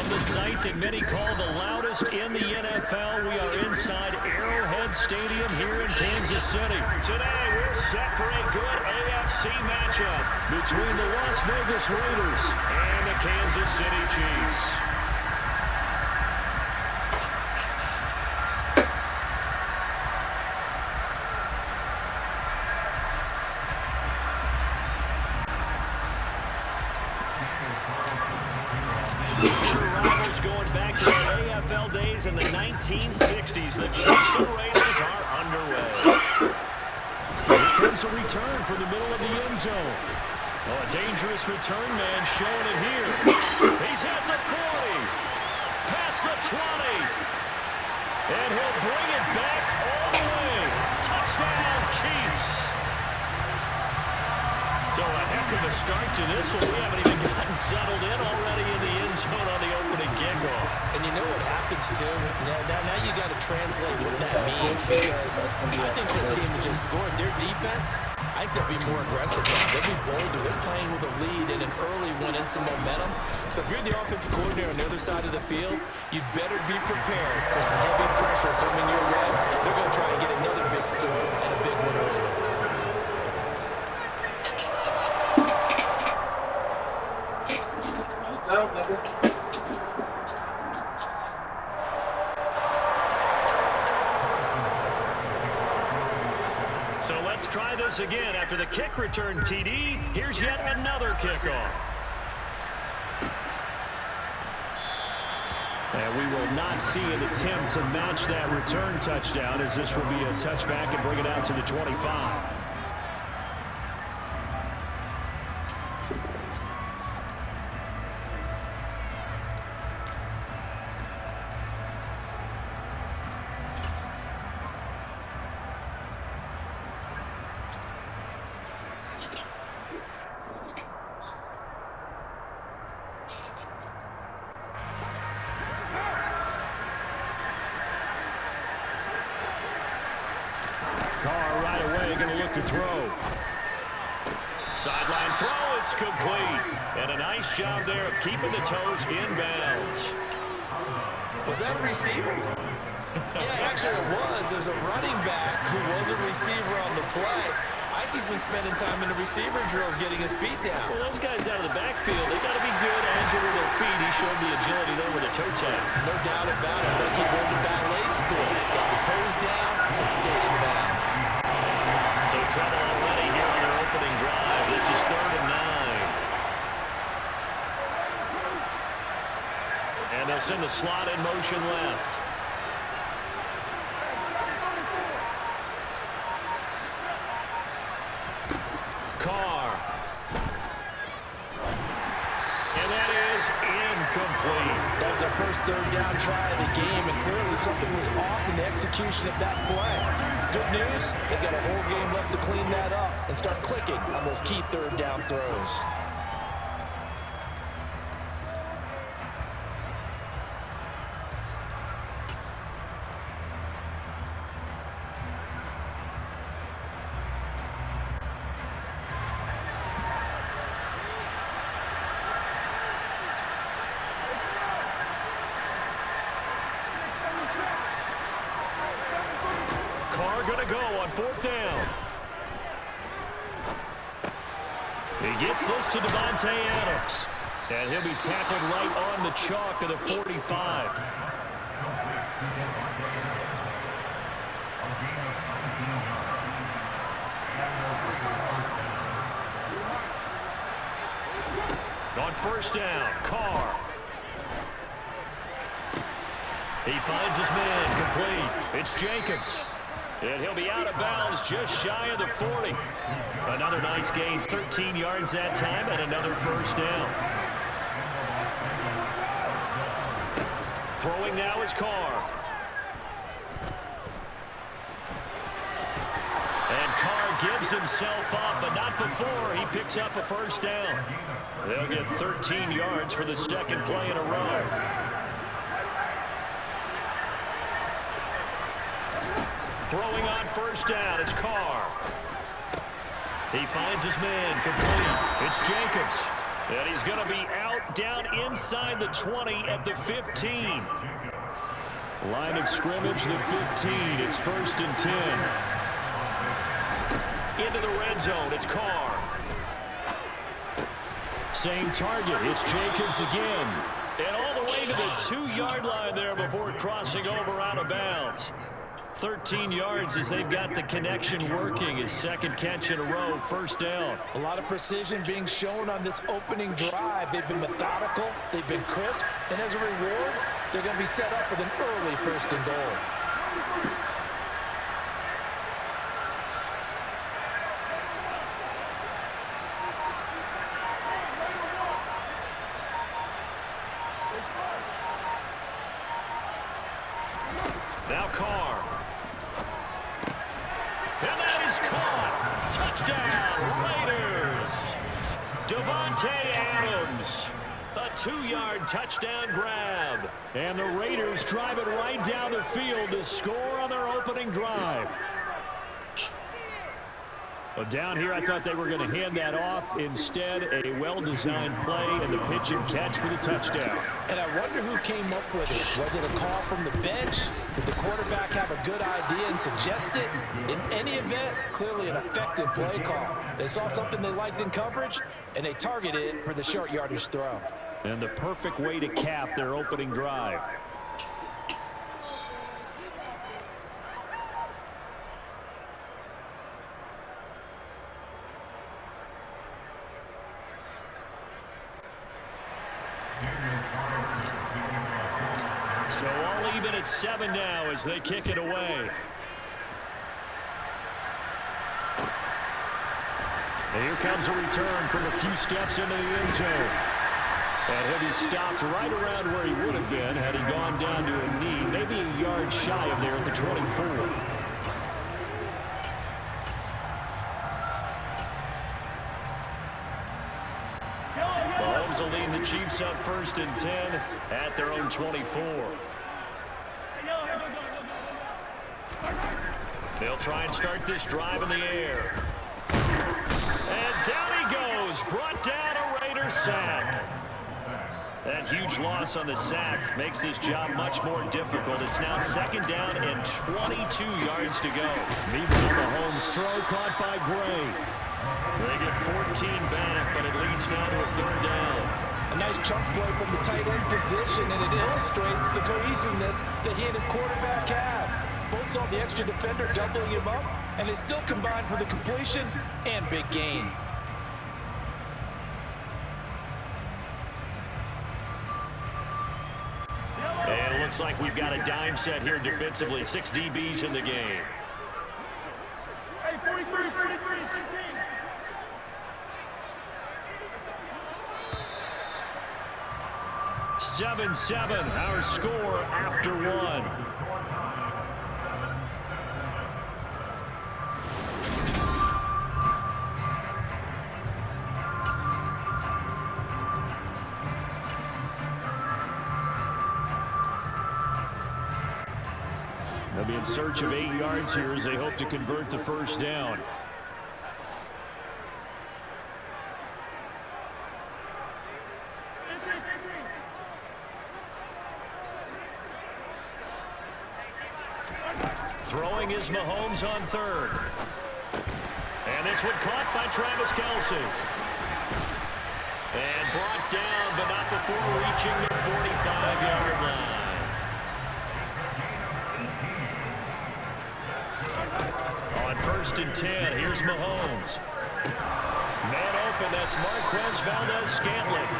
From the site that many call the loudest in the NFL, we are inside Arrowhead Stadium here in Kansas City. Today, we're set for a good AFC matchup between the Las Vegas Raiders and the Kansas City Chiefs. Going back to the AFL days in the 1960s, the Chiefs and Raiders are underway. Here comes a return from the middle of the end zone. Oh, a dangerous return man showing it here. He's at the 40, past the 20, and he'll bring it back all the way. Touchdown, Chiefs. So a heck of a start to this one. We haven't even gotten settled in already in the end zone on the opening kickoff. And you know what happens, too? Now you got to translate what that means, because I think the team that just scored, their defense, I think they'll be more aggressive now. They'll be bolder. They're playing with a lead and an early one and some momentum. So if you're the offensive coordinator on the other side of the field, you'd better be prepared for some heavy pressure coming your way. They're going to try and get another big score and a big one early. Out, nigga. So let's try this again. After the kick return TD, here's yet another kickoff. And we will not see an attempt to match that return touchdown, as this will be a touchback and bring it out to the 25. Carr right away going to look to throw. Sideline throw, it's complete. And a nice job there of keeping the toes in bounds. Was that a receiver? Yeah, actually it was. It was a running back who was a receiver on the play. I think he's been spending time in the receiver drills getting his feet down. Well, those guys out of the backfield, they got to be good, agile with their feet. He showed the agility there with a toe tap. No doubt about it. It's like he went to ballet school. Got the toes down and stayed in bounds. So trouble already here on their opening drive. This is 3rd and 9. And they'll send the slot in motion left. Carr. And that is incomplete. That was their first 3rd down try of the game, and clearly something was off in the execution of that play. Good news, they've got a whole game left to clean that up and start clicking on those key 3rd down throws. Carr going to go on 4th down. He gets this to Devontae Adams. And he'll be tackled right on the chalk of the 45. On 1st down, Carr. He finds his man complete. It's Jacobs. And he'll be out of bounds just shy of the 40. Another nice gain, 13 yards that time, and another 1st down. Throwing now is Carr. And Carr gives himself up, but not before he picks up a 1st down. They'll get 13 yards for the 2nd play in a row. Throwing on 1st down is Carr. He finds his man complete. It's Jacobs. And he's going to be out start down inside the 20 at the 15. Line of scrimmage, the 15. It's 1st and 10. Into the red zone, it's Carr. Same target, it's Jacobs again. And all the way to the 2-yard line there before crossing over out of bounds. 13 yards as they've got the connection working. His second catch in a row, 1st down. A lot of precision being shown on this opening drive. They've been methodical, they've been crisp, and as a reward, they're going to be set up with an early 1st and goal. Now Carr. And that is caught. Touchdown, Raiders. Devontae Adams. A 2-yard touchdown grab. And the Raiders drive it right down the field to score on their opening drive. Well, down here, I thought they were going to hand that off. Instead, a well-designed play and the pitch and catch for the touchdown. And I wonder who came up with it. Was it a call from the bench? Did the quarterback have a good idea and suggest it? In any event, clearly an effective play call. They saw something they liked in coverage, and they targeted it for the short yardage throw. And the perfect way to cap their opening drive. So all even at 7 now as they kick it away. And here comes a return from a few steps into the end zone. And he'll be stopped right around where he would have been had he gone down to a knee, maybe a yard shy of there at the 24. Mahomes will lead the Chiefs up 1st and 10 at their own 24. They'll try and start this drive in the air. And down he goes, brought down a Raider sack. That huge loss on the sack makes this job much more difficult. It's now 2nd down and 22 yards to go. Meanwhile, Mahomes' throw caught by Gray. They get 14 back, but it leads now to a 3rd down. A nice chunk play from the tight end position, and it illustrates the cohesiveness that he and his quarterback have. Both saw the extra defender doubling him up, and they still combined for the completion and big gain. And it looks like we've got a dime set here defensively. 6 DBs in the game. Hey, 43, 43, 15. Seven, our score after 1. They'll be in search of 8 yards here as they hope to convert the 1st down. Throwing is Mahomes on 3rd. And this one caught by Travis Kelce. And brought down, but not before reaching the 45-yard line. On 1st and 10, here's Mahomes. Man open, that's Marquez Valdez-Scantling.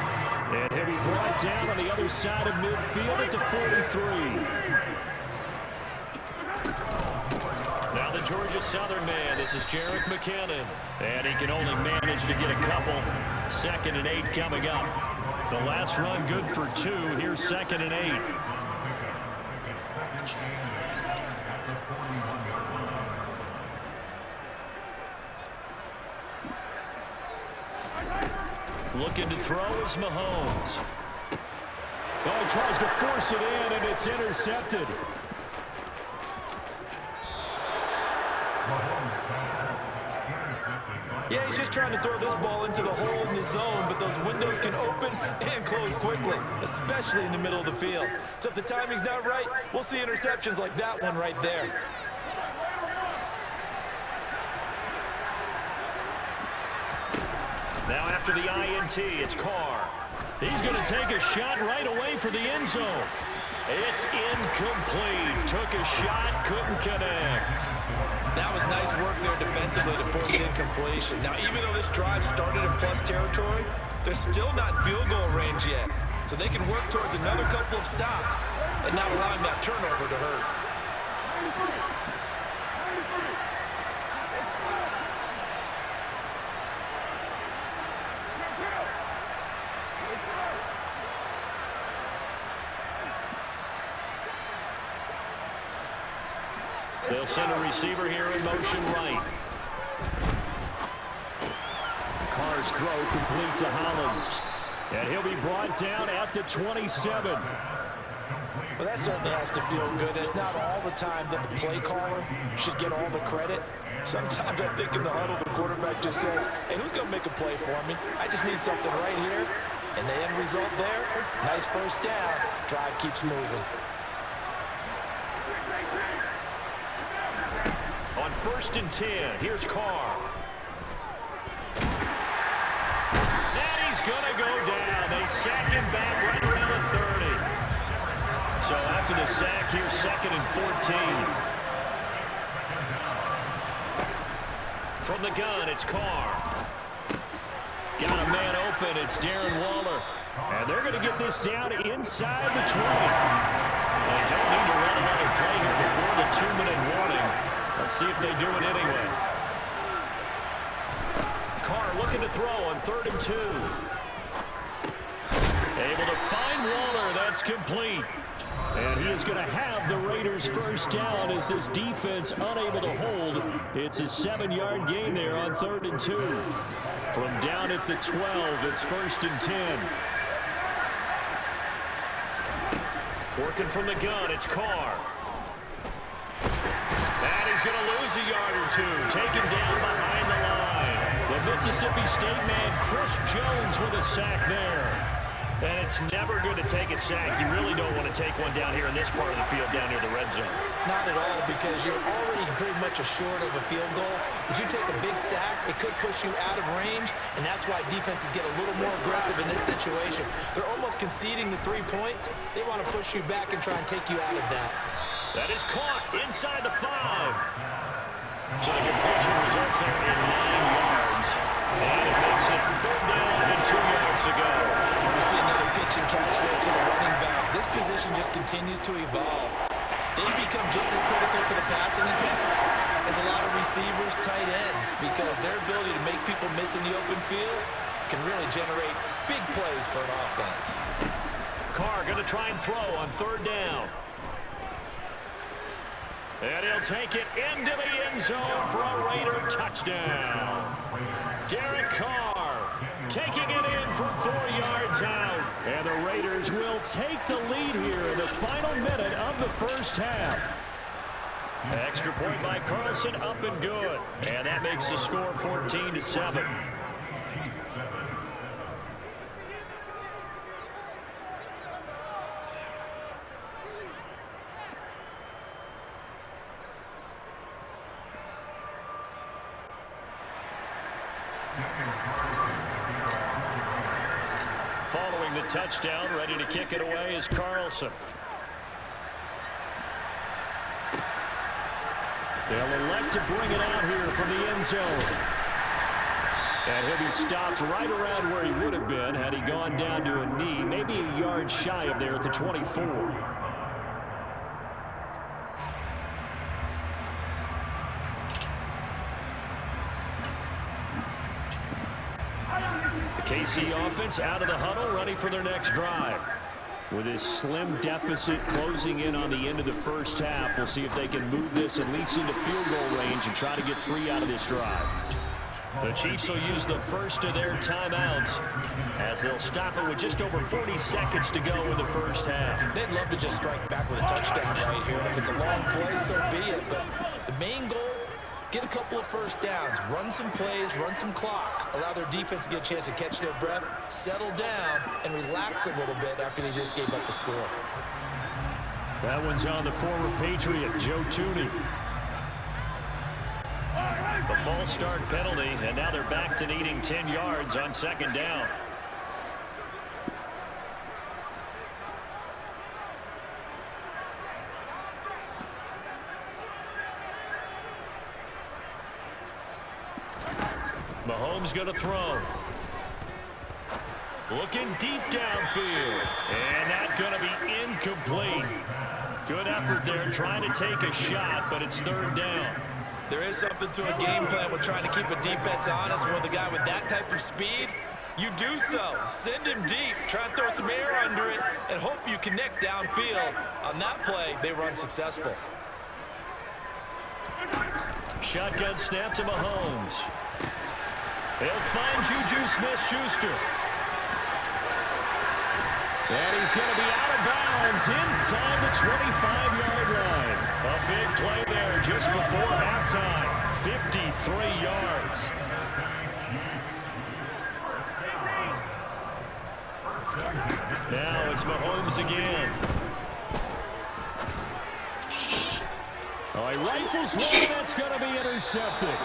And he'll be brought down on the other side of midfield at the 43. Now the Georgia Southern man, this is Jerick McKinnon. And he can only manage to get a couple. 2nd and 8 coming up. The last run good for 2. Here's 2nd and 8. Looking to throw is Mahomes. Oh, he tries to force it in, and it's intercepted. Yeah, he's just trying to throw this ball into the hole in the zone, but those windows can open and close quickly, especially in the middle of the field. So if the timing's not right, we'll see interceptions like that one right there. Now after the INT, it's Carr. He's going to take a shot right away for the end zone. It's incomplete. Took a shot, couldn't connect. That was nice work there defensively to force incompletion. Now, even though this drive started in plus territory, they're still not in field goal range yet. So they can work towards another couple of stops and not allowing that turnover to hurt. They'll send a receiver here in motion right. Carr's throw complete to Hollins. And he'll be brought down at the 27. Well, that certainly has to feel good. It's not all the time that the play caller should get all the credit. Sometimes I think in the huddle, the quarterback just says, hey, who's going to make a play for me? I just need something right here. And the end result there, nice first down. Drive keeps moving. On 1st and 10, here's Carr. And he's going to go down. They sack him back right around the 30. So after the sack, here's 2nd and 14. From the gun, it's Carr. Got a man open. It's Darren Waller. And they're going to get this down inside the 20. They don't need to run another play here before the 2-minute warning. Let's see if they do it anyway. Carr looking to throw on 3rd and 2. Able to find Waller. That's complete. And he is going to have the Raiders first down as this defense unable to hold. It's a 7-yard gain there on 3rd and 2. From down at the 12, it's 1st and 10. Working from the gun, it's Carr. And he's going to lose a yard or two. Taken down behind the line. The Mississippi State man, Chris Jones, with a sack there. And it's never good to take a sack. You really don't want to take one down here in this part of the field, down near the red zone. Not at all, because you're already pretty much assured of a field goal. But you take a big sack, it could push you out of range, and that's why defenses get a little more aggressive in this situation. They're almost conceding the 3 points. They want to push you back and try and take you out of that. That is caught inside the 5. So the completion results there in 9 yards. And it makes it 3rd down and 2 yards to go. We see another pitch and catch there to the running back. This position just continues to evolve. They become just as critical to the passing attack as a lot of receivers, tight ends, because their ability to make people miss in the open field can really generate big plays for an offense. Carr going to try and throw on 3rd down. And he'll take it into the end zone for a Raider touchdown. Derek Carr taking it in from 4 yards out. And the Raiders will take the lead here in the final minute of the first half. Extra point by Carlson, up and good. And that makes the score 14-7. Following the touchdown, ready to kick it away is Carlson. They'll elect to bring it out here from the end zone. And he'll be stopped right around where he would have been had he gone down to a knee, maybe a yard shy of there at the 24. The KC offense out of the huddle, ready for their next drive. With this slim deficit closing in on the end of the first half, we'll see if they can move this at least into field goal range and try to get 3 out of this drive. The Chiefs will use the first of their timeouts as they'll stop it with just over 40 seconds to go in the first half. They'd love to just strike back with a touchdown right here, and if it's a long play, so be it. But the main goal get a couple of first downs, run some plays, run some clock, allow their defense to get a chance to catch their breath, settle down, and relax a little bit after they just gave up the score. That one's on the former Patriot, Joe Tooney. A false start penalty, and now they're back to needing 10 yards on second down. Mahomes going to throw. Looking deep downfield. And that's going to be incomplete. Good effort there trying to take a shot, but it's third down. There is something to a game plan with trying to keep a defense honest. With a guy with that type of speed, you do so. Send him deep, try and throw some air under it, and hope you connect downfield. On that play, they were unsuccessful. Shotgun snap to Mahomes. They'll find Juju Smith-Schuster. And he's going to be out of bounds inside the 25-yard line. A big play there just before halftime. 53 yards. Now it's Mahomes again. Oh, he rifles one that's going to be intercepted.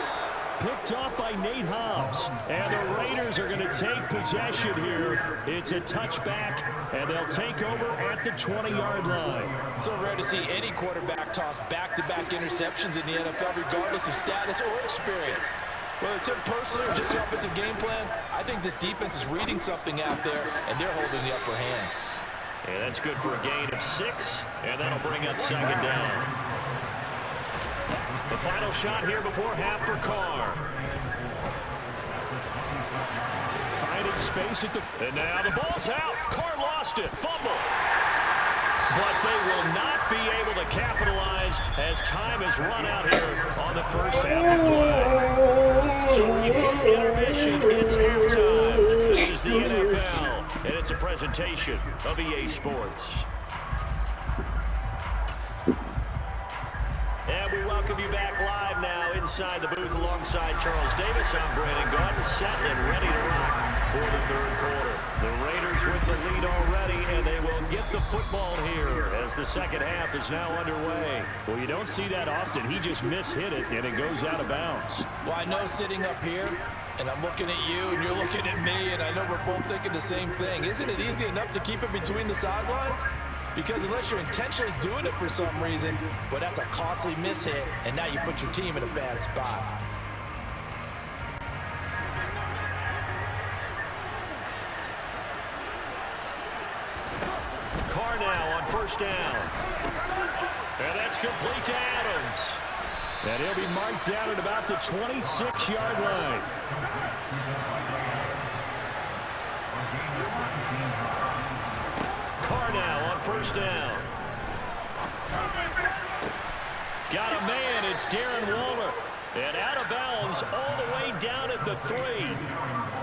Picked off by Nate Hobbs. And the Raiders are going to take possession here. It's a touchback, and they'll take over at the 20-yard line. So rare to see any quarterback toss back-to-back interceptions in the NFL, regardless of status or experience. Whether it's him personally or just the offensive game plan, I think this defense is reading something out there, and they're holding the upper hand. And that's good for a gain of 6, and that'll bring up second down. The final shot here before half for Carr. Finding space at the... And now the ball's out. Carr lost it. Fumble. But they will not be able to capitalize as time has run out here on the first half of play. So we've hit intermission. It's halftime. This is the NFL, and it's a presentation of EA Sports. And we welcome you back live now inside the booth alongside Charles Davis. I'm Brandon Gordon, set and ready to rock for the third quarter. The Raiders with the lead already, and they will get the football here as the second half is now underway. Well, you don't see that often. He just mishit it, and it goes out of bounds. Well, I know sitting up here, and I'm looking at you, and you're looking at me, and I know we're both thinking the same thing. Isn't it easy enough to keep it between the sidelines? Because unless you're intentionally doing it for some reason, well, that's a costly mishit, and now you put your team in a bad spot. Carr now on first down. And that's complete to Adams. And he'll be marked down at about the 26-yard line. Carr now on first down. Got a man. It's Darren Waller. And out of bounds all the way down at the 3.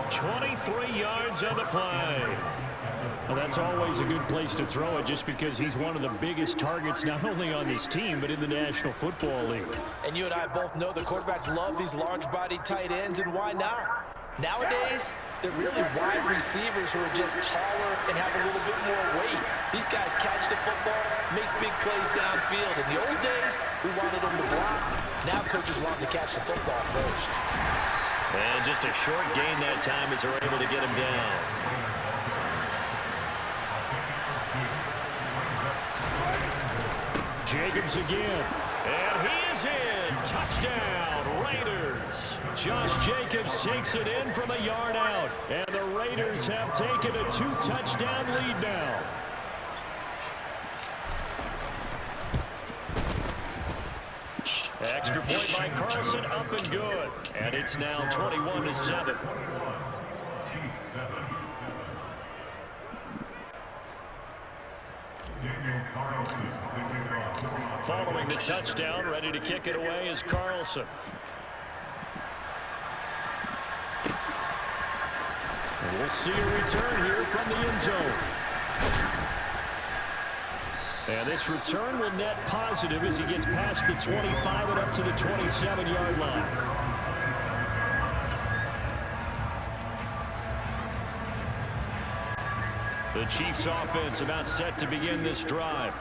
23 yards on the play. Well, that's always a good place to throw it just because he's one of the biggest targets not only on this team but in the National Football League. And you and I both know the quarterbacks love these large-bodied tight ends, and why not? Nowadays, they're really wide receivers who are just taller and have a little bit more weight. These guys catch the football, make big plays downfield. In the old days, we wanted them to block. Now coaches want them to catch the football first. And just a short gain that time as they're able to get him down. Jacobs again. And he is in. Touchdown, Raiders. Josh Jacobs takes it in from a yard out. And the Raiders have taken a 2-touchdown lead now. Extra point by Carlson, up and good. And it's now 21-7. Following the touchdown, ready to kick it away is Carlson. And we'll see a return here from the end zone. And this return will net positive as he gets past the 25 and up to the 27-yard line. The Chiefs offense about set to begin this drive.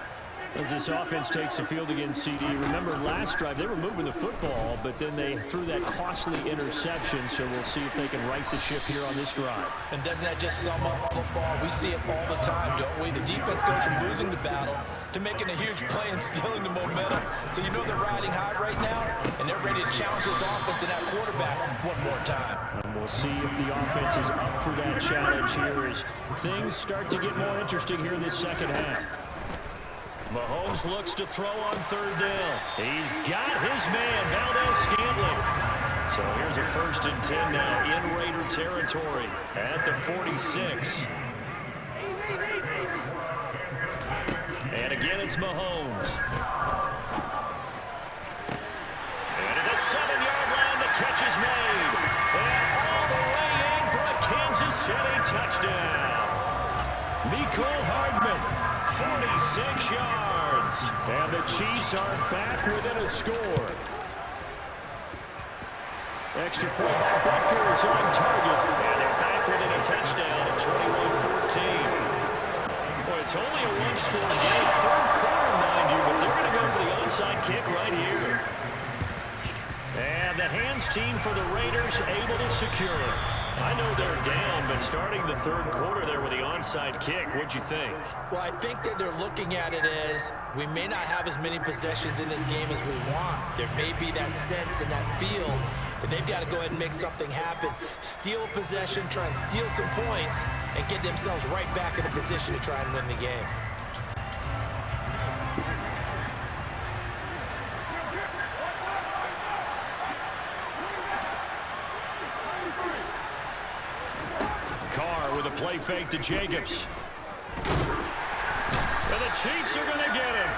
As this offense takes the field against CD, remember last drive they were moving the football, but then they threw that costly interception, so we'll see if they can right the ship here on this drive. And doesn't that just sum up football? We see it all the time, don't we? The defense goes from losing the battle to making a huge play and stealing the momentum. So you know they're riding high right now, and they're ready to challenge this offense and that quarterback one more time. And we'll see if the offense is up for that challenge here as things start to get more interesting here in this second half. Mahomes looks to throw on third down. He's got his man, Valdez-Scantling. So here's a 1st and 10 now in Raider territory at the 46. And again, it's Mahomes. And at the 7-yard line, the catch is made. And all the way in for a Kansas City touchdown. Mecole Hardman. 46 yards. And the Chiefs are back within a score. Extra point by Becker is on target. And they're back within a touchdown at 21-14. Boy, it's only a one-score game. Third quarter, mind you, but they're going to go for the onside kick right here. And the hands team for the Raiders able to secure it. I know they're down, but starting the third quarter there with the onside kick, what'd you think? Well, I think that they're looking at it as we may not have as many possessions in this game as we want. There may be that sense and that feel that they've got to go ahead and make something happen, steal a possession, try and steal some points, and get themselves right back in a position to try and win the game. Play fake to Jacobs. And the Chiefs are going to get him.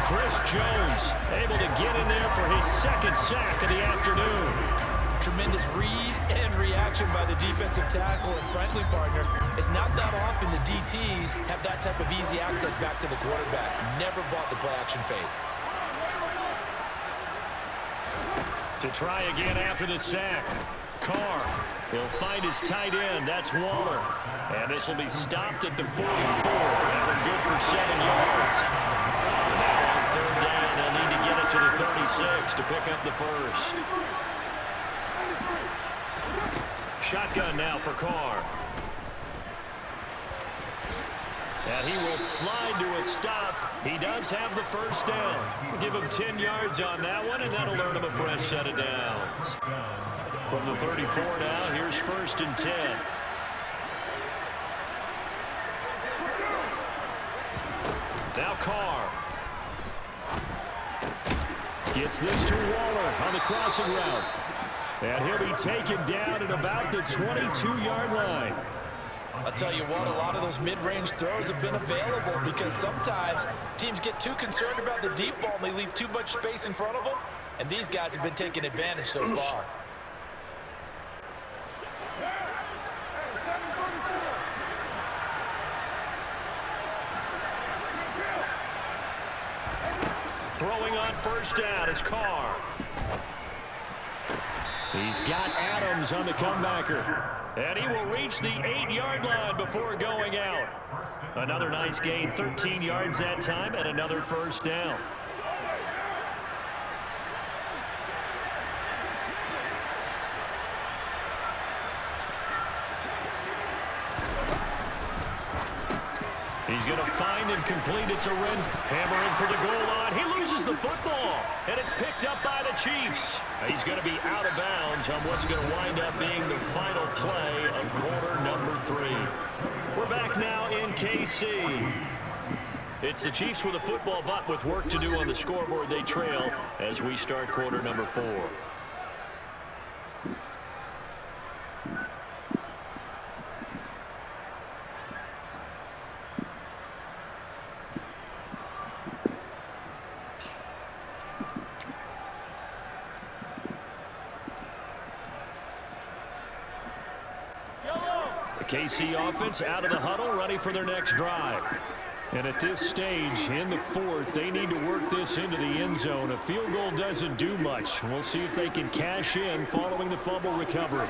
Chris Jones able to get in there for his 2nd sack of the afternoon. Tremendous read and reaction by the defensive tackle, and frankly, partner, it's not that often the DTs have that type of easy access back to the quarterback. Never bought the play action fake. To try again after the sack. Carr. He'll find his tight end. That's Waller. And this will be stopped at the 44. That one good for 7 yards. And now on third down, they'll need to get it to the 36 to pick up the first. Shotgun now for Carr. And he will slide to a stop. He does have the first down. Give him 10 yards on that one, and that'll earn him a fresh set of downs. From the 34 now, here's 1st and 10. Now Carr. Gets this to Waller on the crossing route. And he'll be taken down at about the 22-yard line. I'll tell you what, a lot of those mid-range throws have been available because sometimes teams get too concerned about the deep ball and they leave too much space in front of them. And these guys have been taking advantage so far. Throwing on first down is Carr. He's got Adams on the comebacker. And he will reach the 8-yard line before going out. Another nice gain, 13 yards that time, and another first down. He's going to find and complete it to Renfro. Hammering for the goal line. He loses the football, and it's picked up by the Chiefs. He's going to be out of bounds on what's going to wind up being the final play of quarter number 3. We're back now in KC. It's the Chiefs with a football, but with work to do on the scoreboard. They trail as we start quarter number 4. KC offense out of the huddle, ready for their next drive. And at this stage, in the fourth, they need to work this into the end zone. A field goal doesn't do much. We'll see if they can cash in following the fumble recovery.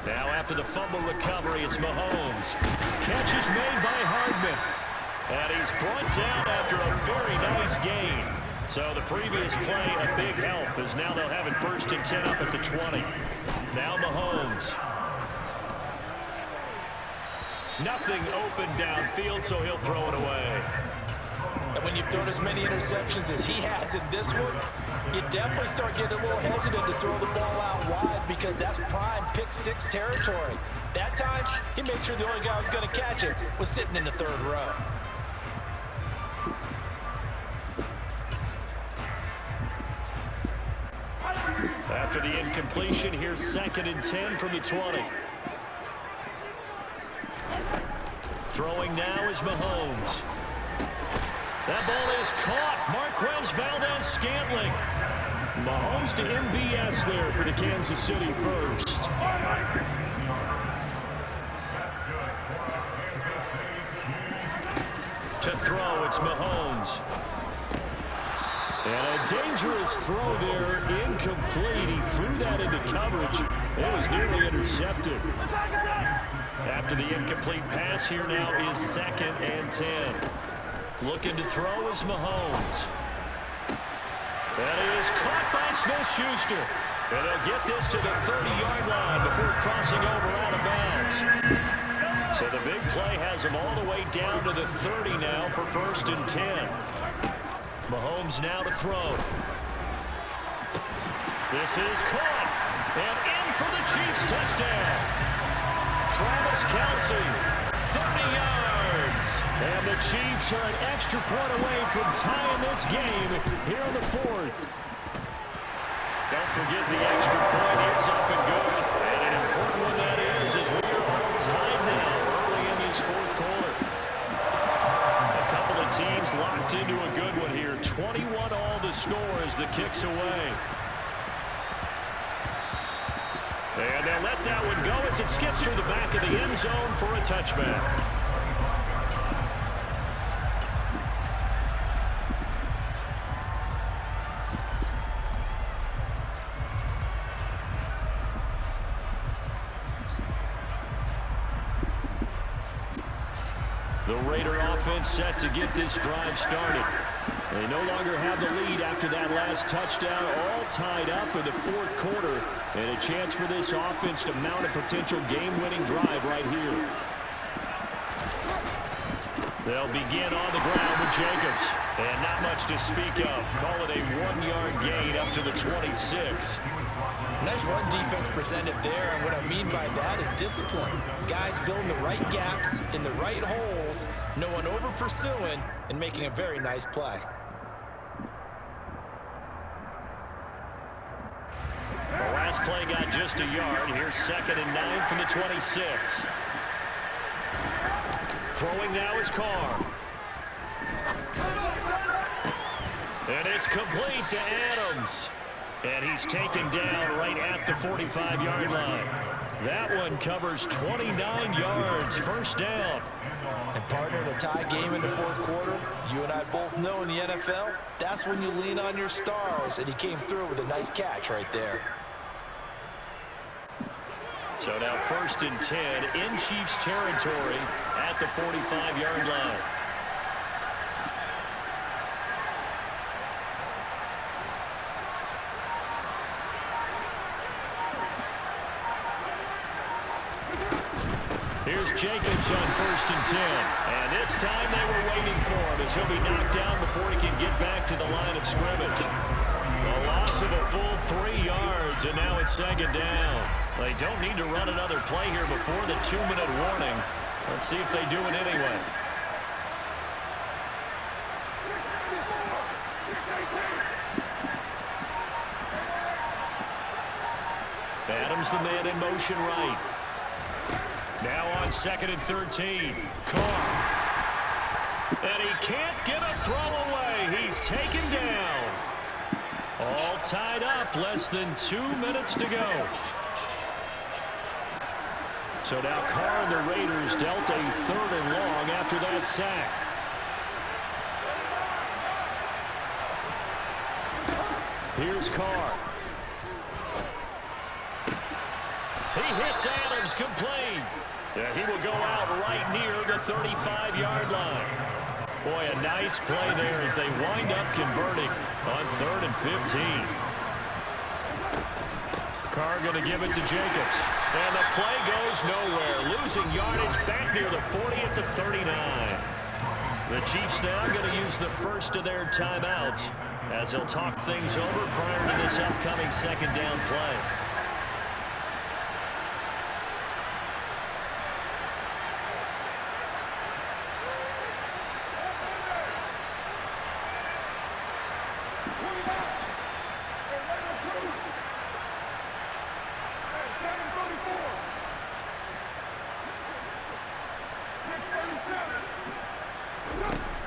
Now after the fumble recovery, it's Mahomes. Catch is made by Hardman. And he's brought down after a very nice gain. So the previous play, a big help, as now they'll have it 1st and 10 up at the 20. Now Mahomes. Nothing open downfield, so he'll throw it away. And when you've thrown as many interceptions as he has in this one, you definitely start getting a little hesitant to throw the ball out wide because that's prime pick-6 territory. That time, he made sure the only guy who was going to catch it was sitting in the 3rd row. After the incompletion, here's 2nd and 10 from the 20. Throwing now is Mahomes. That ball is caught. Marquez Valdez-Scantling. Mahomes to MVS there for the Kansas City first. To throw, it's Mahomes. And a dangerous throw there, incomplete. He threw that into coverage. It was nearly intercepted. After the incomplete pass, here now is 2nd and 10. Looking to throw is Mahomes. That is caught by Smith-Schuster. And they'll get this to the 30-yard line before crossing over out of bounds. So the big play has him all the way down to the 30 now for 1st and 10. Mahomes now to throw. This is caught. And in for the Chiefs touchdown. Travis Kelce, 30 yards. And the Chiefs are an extra point away from tying this game here in the 4th. Don't forget the extra point. It's up and good. And an important one that is as we are all tied now early in this 4th quarter. A couple of teams locked into a good one here. 21 all the score as the kick's away. And they'll let that one go as it skips through the back of the end zone for a touchback. The Raider offense set to get this drive started. They no longer have the lead after that last touchdown, all tied up in the 4th quarter, and a chance for this offense to mount a potential game-winning drive right here. They'll begin on the ground with Jacobs, and not much to speak of. Call it a 1-yard gain up to the 26. Nice run defense presented there, and what I mean by that is discipline. Guys filling the right gaps in the right holes, no one over-pursuing, and making a very nice play. The last play got just a yard. Here's 2nd and 9 from the 26. Throwing now is Carr. And it's complete to Adams. And he's taken down right at the 45-yard line. That one covers 29 yards, 1st down. And partner, the tie game in the 4th quarter, you and I both know in the NFL, that's when you lean on your stars, and he came through with a nice catch right there. So now 1st and 10 in Chiefs territory at the 45-yard line. Here's Jacobs on 1st and 10. And this time they were waiting for him as he'll be knocked down before he can get back to the line of scrimmage. A loss of a full 3 yards, and now it's 2nd down. They don't need to run another play here before the 2-minute warning. Let's see if they do it anyway. Adams the man in motion right. Now on 2nd and 13. Carr. And he can't get a throw away. He's taken down. All tied up. Less than 2 minutes to go. So now Carr and the Raiders dealt a 3rd and long after that sack. Here's Carr. He hits Adams complete. Yeah, he will go out right near the 35-yard line. Boy, a nice play there as they wind up converting on 3rd and 15. Carr going to give it to Jacobs. And the play goes nowhere. Losing yardage back near the 40 at the 39. The Chiefs now going to use the first of their timeouts as they'll talk things over prior to this upcoming 2nd down play.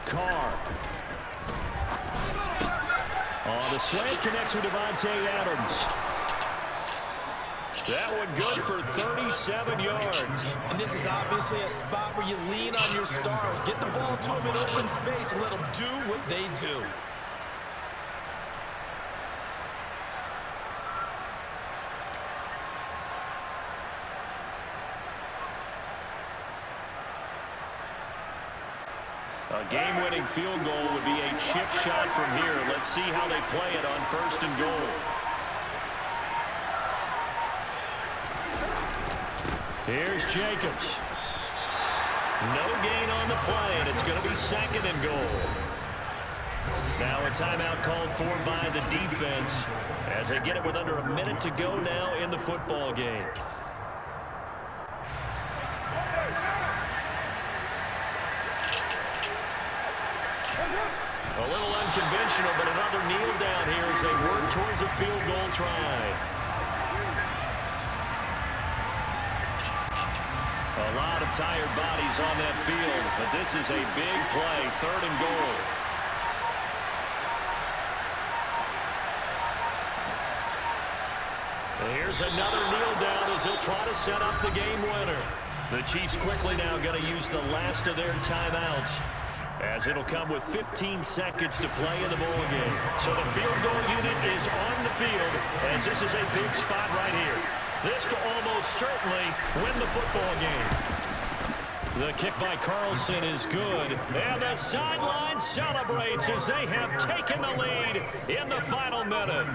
Carr. On the slant, connects with Devontae Adams. That one good for 37 yards. And this is obviously a spot where you lean on your stars. Get the ball to them in open space and let them do what they do. A game-winning field goal would be a chip shot from here. Let's see how they play it on 1st and goal. Here's Jacobs. No gain on the play, and it's going to be 2nd and goal. Now a timeout called for by the defense as they get it with under a minute to go now in the football game. A little unconventional, but another kneel down here as they work towards a field goal try. A lot of tired bodies on that field, but this is a big play, 3rd and goal. And here's another kneel down as they'll try to set up the game winner. The Chiefs quickly now going to use the last of their timeouts, as it'll come with 15 seconds to play in the ball game. So the field goal unit is on the field, as this is a big spot right here. This to almost certainly win the football game. The kick by Carlson is good, and the sideline celebrates as they have taken the lead in the final minute.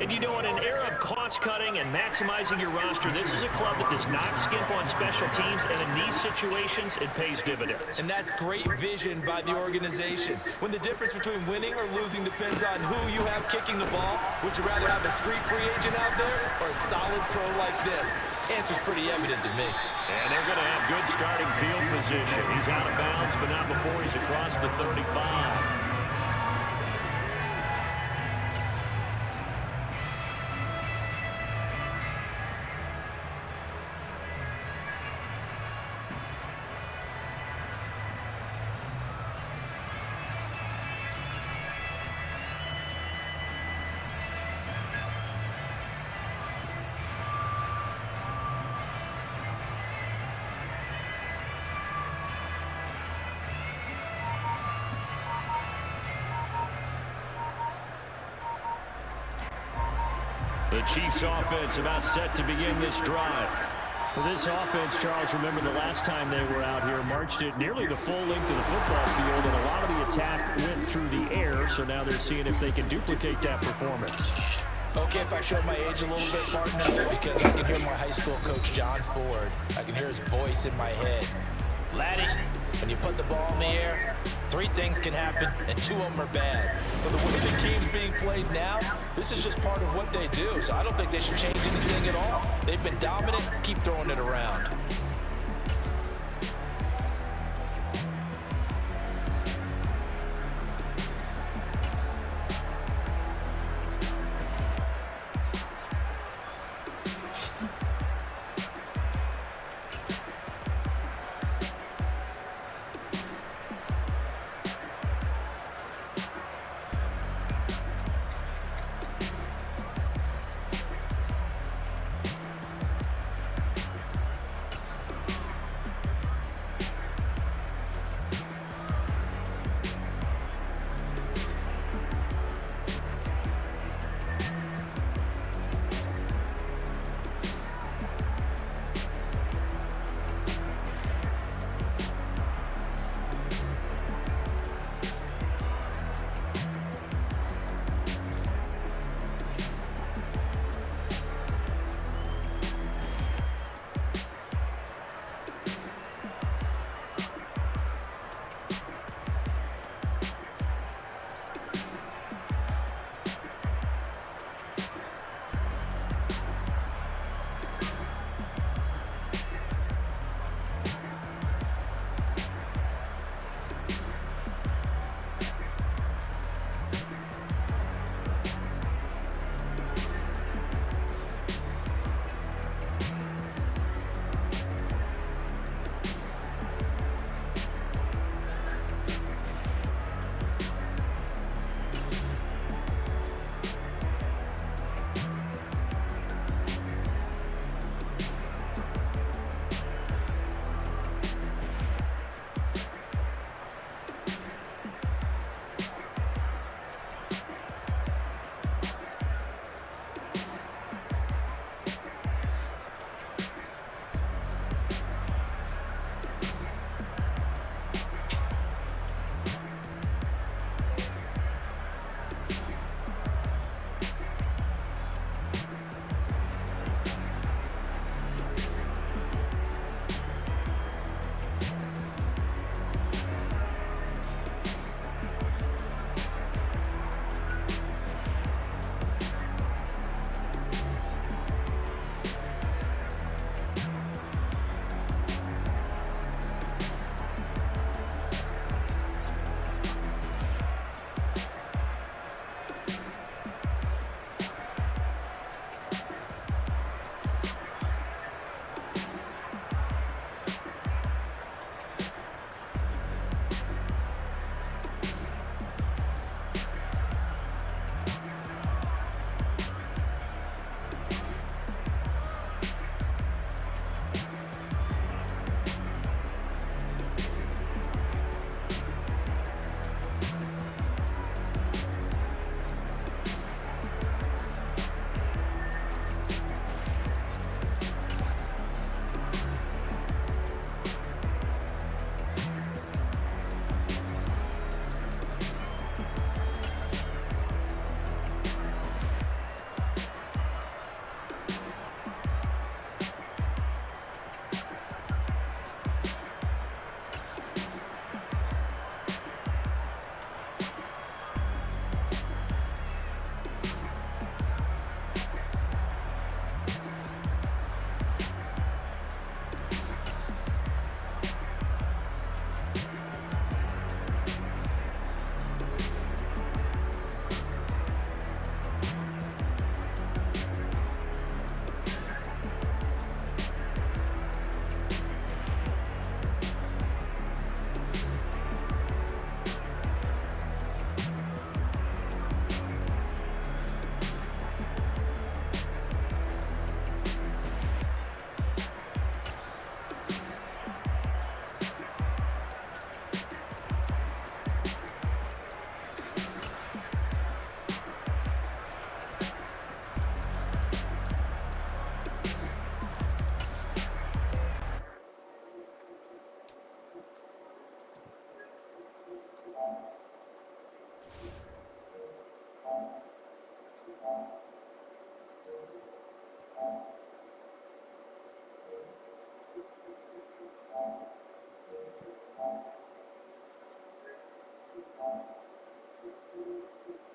And you know, in an era of cost-cutting and maximizing your roster, this is a club that does not skimp on special teams, and in these situations, it pays dividends. And that's great vision by the organization. When the difference between winning or losing depends on who you have kicking the ball, would you rather have a street free agent out there or a solid pro like this? Answer's pretty evident to me. And they're going to have good starting field position. He's out of bounds, but not before he's across the 35. The Chiefs offense about set to begin this drive. For this offense, Charles, remember the last time they were out here, marched it nearly the full length of the football field, and a lot of the attack went through the air, so now they're seeing if they can duplicate that performance. Okay, if I show my age a little bit, partner, because I can hear my high school coach, John Ford. I can hear his voice in my head. Laddie, when you put the ball in the air, 3 things can happen, and 2 of them are bad. For the way the game's being played now, this is just part of what they do, so I don't think they should change anything at all. They've been dominant. Keep throwing it around.